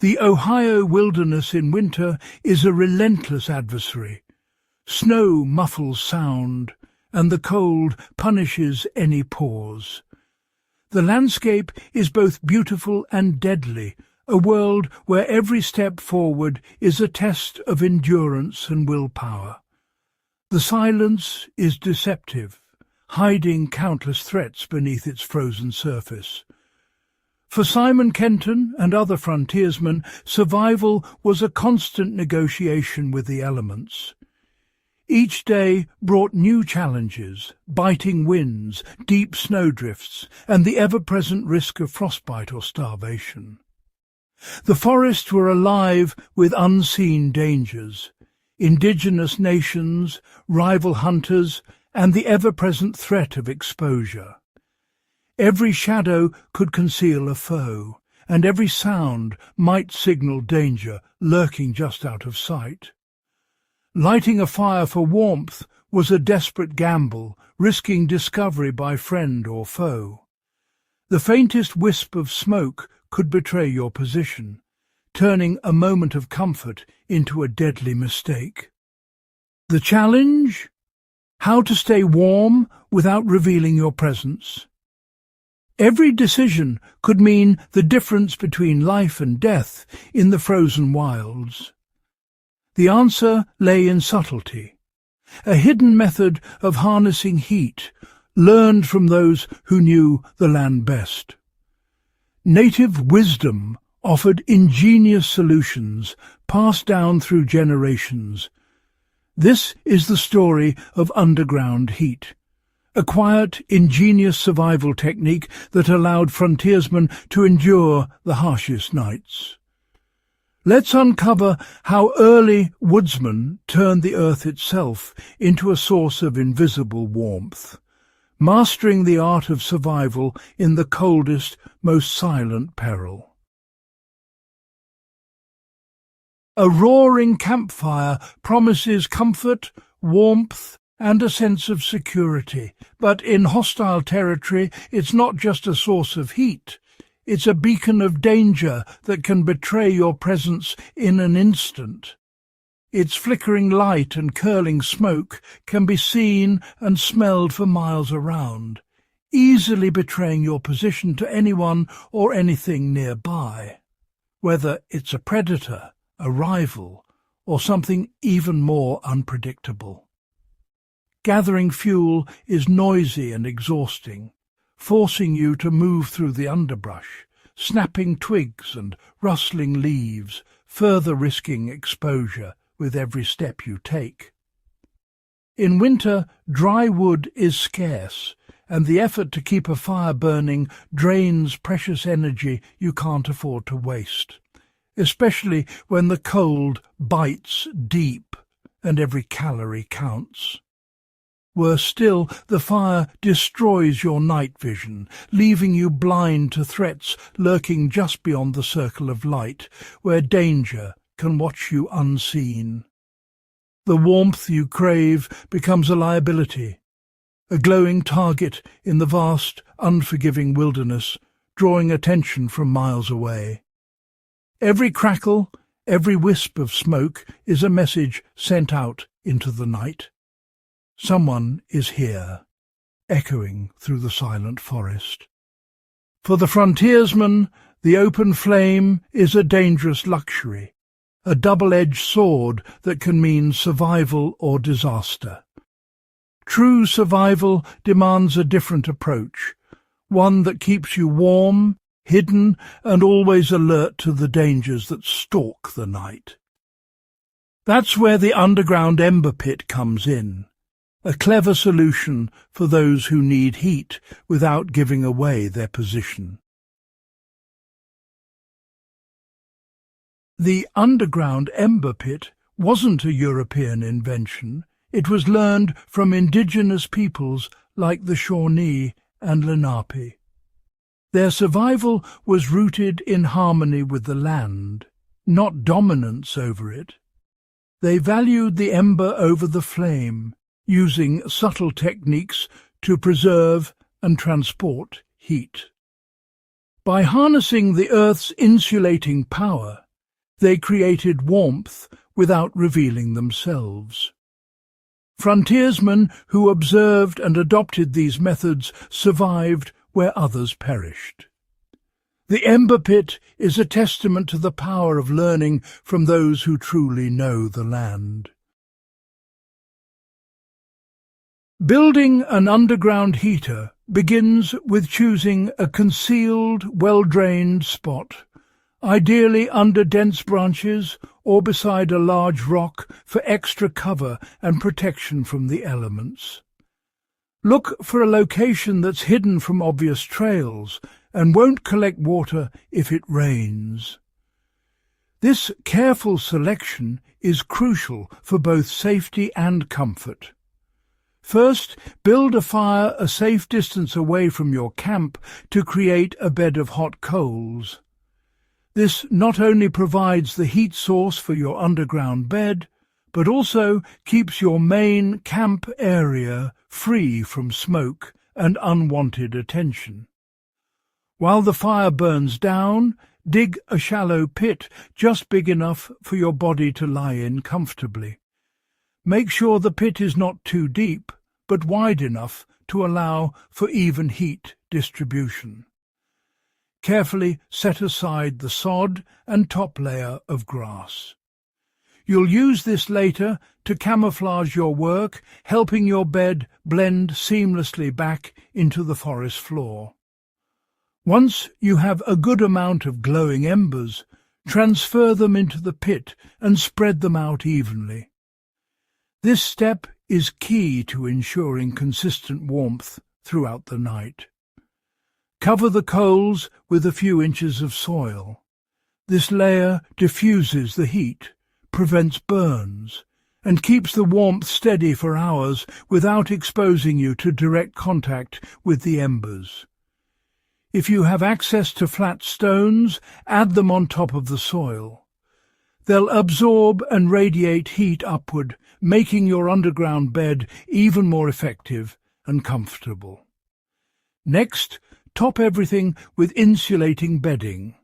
The Ohio wilderness in winter is a relentless adversary. Snow muffles sound, and the cold punishes any pause. The landscape is both beautiful and deadly, a world where every step forward is a test of endurance and willpower. The silence is deceptive, hiding countless threats beneath its frozen surface. For Simon Kenton and other frontiersmen, survival was a constant negotiation with the elements. Each day brought new challenges, biting winds, deep snowdrifts, and the ever-present risk of frostbite or starvation. The forests were alive with unseen dangers, indigenous nations, rival hunters, and the ever-present threat of exposure. Every shadow could conceal a foe, and every sound might signal danger lurking just out of sight. Lighting a fire for warmth was a desperate gamble, risking discovery by friend or foe. The faintest wisp of smoke could betray your position, turning a moment of comfort into a deadly mistake. The challenge? How to stay warm without revealing your presence. Every decision could mean the difference between life and death in the frozen wilds. The answer lay in subtlety, a hidden method of harnessing heat, learned from those who knew the land best. Native wisdom offered ingenious solutions passed down through generations. This is the story of underground heat, a quiet, ingenious survival technique that allowed frontiersmen to endure the harshest nights. Let's uncover how early woodsmen turned the earth itself into a source of invisible warmth, mastering the art of survival in the coldest, most silent peril. A roaring campfire promises comfort, warmth, and a sense of security, but in hostile territory it's not just a source of heat. It's a beacon of danger that can betray your presence in an instant. Its flickering light and curling smoke can be seen and smelled for miles around, easily betraying your position to anyone or anything nearby, whether it's a predator, a rival, or something even more unpredictable. Gathering fuel is noisy and exhausting, forcing you to move through the underbrush, snapping twigs and rustling leaves, further risking exposure with every step you take. In winter, dry wood is scarce, and the effort to keep a fire burning drains precious energy you can't afford to waste, especially when the cold bites deep and every calorie counts. Worse still, the fire destroys your night vision, leaving you blind to threats lurking just beyond the circle of light, where danger can watch you unseen. The warmth you crave becomes a liability, a glowing target in the vast, unforgiving wilderness, drawing attention from miles away. Every crackle, every wisp of smoke is a message sent out into the night. Someone is here, echoing through the silent forest. For the frontiersman, the open flame is a dangerous luxury, a double-edged sword that can mean survival or disaster. True survival demands a different approach, one that keeps you warm, hidden, and always alert to the dangers that stalk the night. That's where the underground Ember pit comes in. A clever solution for those who need heat without giving away their position. The underground Ember pit wasn't a European invention. It was learned from indigenous peoples like the Shawnee and Lenape. Their survival was rooted in harmony with the land, not dominance over it. They valued the ember over the flame, using subtle techniques to preserve and transport heat. By harnessing the Earth's insulating power, They created warmth without revealing themselves. Frontiersmen who observed and adopted these methods survived where others perished. The Ember pit is a testament to the power of learning from those who truly know the land. Building an underground heater begins with choosing a concealed, well-drained spot, ideally under dense branches or beside a large rock for extra cover and protection from the elements. Look for a location that's hidden from obvious trails and won't collect water if it rains. This careful selection is crucial for both safety and comfort. First, build a fire a safe distance away from your camp to create a bed of hot coals. This not only provides the heat source for your underground bed, but also keeps your main camp area free from smoke and unwanted attention. While the fire burns down, dig a shallow pit just big enough for your body to lie in comfortably. Make sure the pit is not too deep, but wide enough to allow for even heat distribution. Carefully set aside the sod and top layer of grass. You'll use this later to camouflage your work, helping your bed blend seamlessly back into the forest floor. Once you have a good amount of glowing embers, transfer them into the pit and spread them out evenly. This step is key to ensuring consistent warmth throughout the night. Cover the coals with a few inches of soil. This layer diffuses the heat, prevents burns, and keeps the warmth steady for hours without exposing you to direct contact with the embers. If you have access to flat stones, add them on top of the soil. They'll absorb and radiate heat upward, making your underground bed even more effective and comfortable. Next, top everything with insulating bedding,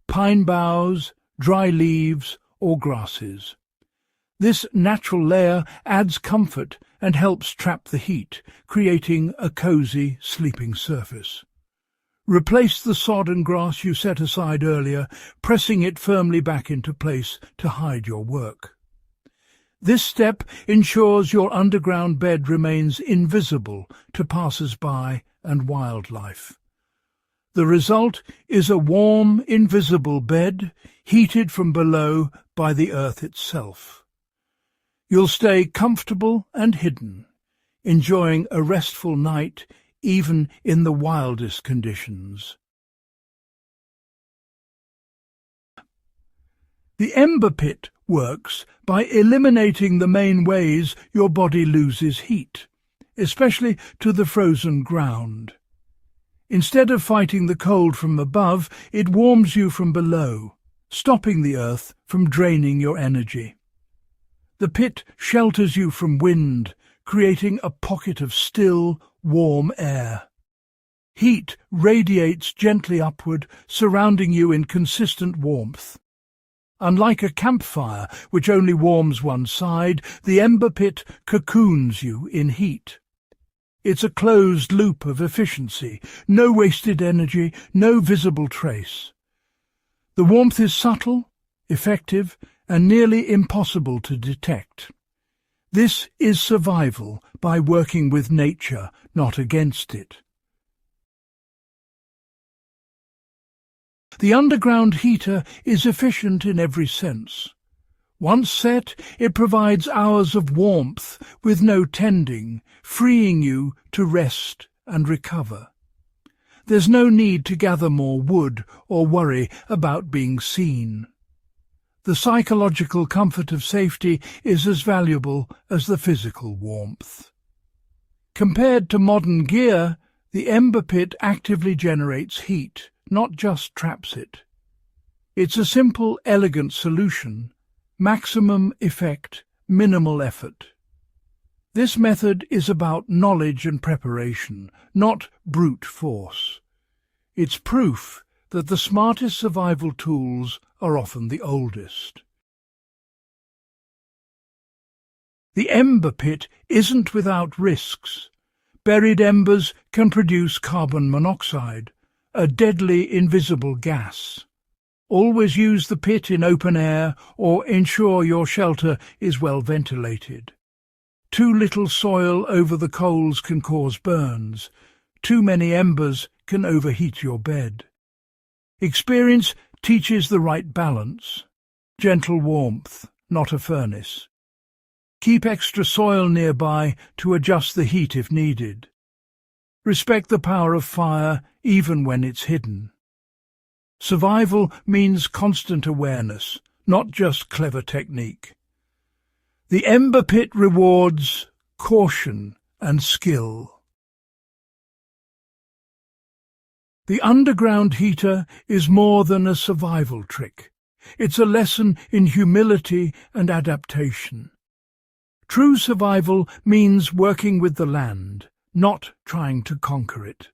pine boughs, dry leaves, or grasses. This natural layer adds comfort and helps trap the heat, creating a cozy sleeping surface. Replace the sod and grass you set aside earlier, pressing it firmly back into place to hide your work. This step ensures your underground bed remains invisible to passers-by and wildlife. The result is a warm, invisible bed, heated from below by the earth itself. You'll stay comfortable and hidden, enjoying a restful night even in the wildest conditions. The Ember pit works by eliminating the main ways your body loses heat, especially to the frozen ground. Instead of fighting the cold from above, it warms you from below, stopping the earth from draining your energy. The pit shelters you from wind, creating a pocket of still, warm air. Heat radiates gently upward, surrounding you in consistent warmth. Unlike a campfire, which only warms one side, the Ember pit cocoons you in heat. It's a closed loop of efficiency, no wasted energy, no visible trace. The warmth is subtle, effective, and nearly impossible to detect. This is survival by working with nature, not against it. The underground heater is efficient in every sense. Once set, it provides hours of warmth with no tending, freeing you to rest and recover. There's no need to gather more wood or worry about being seen. The psychological comfort of safety is as valuable as the physical warmth. Compared to modern gear, the Ember pit actively generates heat, not just traps it. It's a simple, elegant solution, maximum effect, minimal effort. This method is about knowledge and preparation, not brute force. It's proof that the smartest survival tools are often the oldest. The ember pit isn't without risks. Buried embers can produce carbon monoxide, a deadly invisible gas. Always use the pit in open air or ensure your shelter is well ventilated. Too little soil over the coals can cause burns. Too many embers can overheat your bed. Experience teaches the right balance. Gentle warmth, not a furnace. Keep extra soil nearby to adjust the heat if needed. Respect the power of fire even when it's hidden. Survival means constant awareness, not just clever technique. The ember pit rewards caution and skill. The underground heater is more than a survival trick. It's a lesson in humility and adaptation. True survival means working with the land, not trying to conquer it.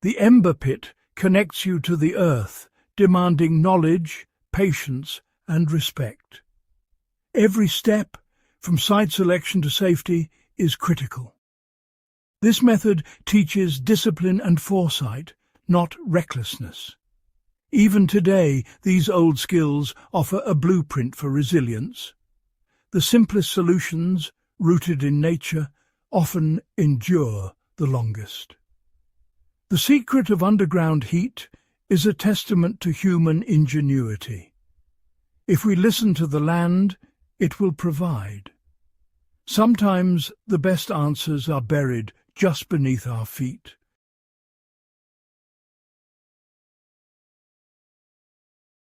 The ember pit connects you to the earth, demanding knowledge, patience, and respect. Every step, from site selection to safety, is critical. This method teaches discipline and foresight, not recklessness. Even today, these old skills offer a blueprint for resilience. The simplest solutions, rooted in nature, often endure the longest. The secret of underground heat is a testament to human ingenuity. If we listen to the land, it will provide. Sometimes the best answers are buried just beneath our feet.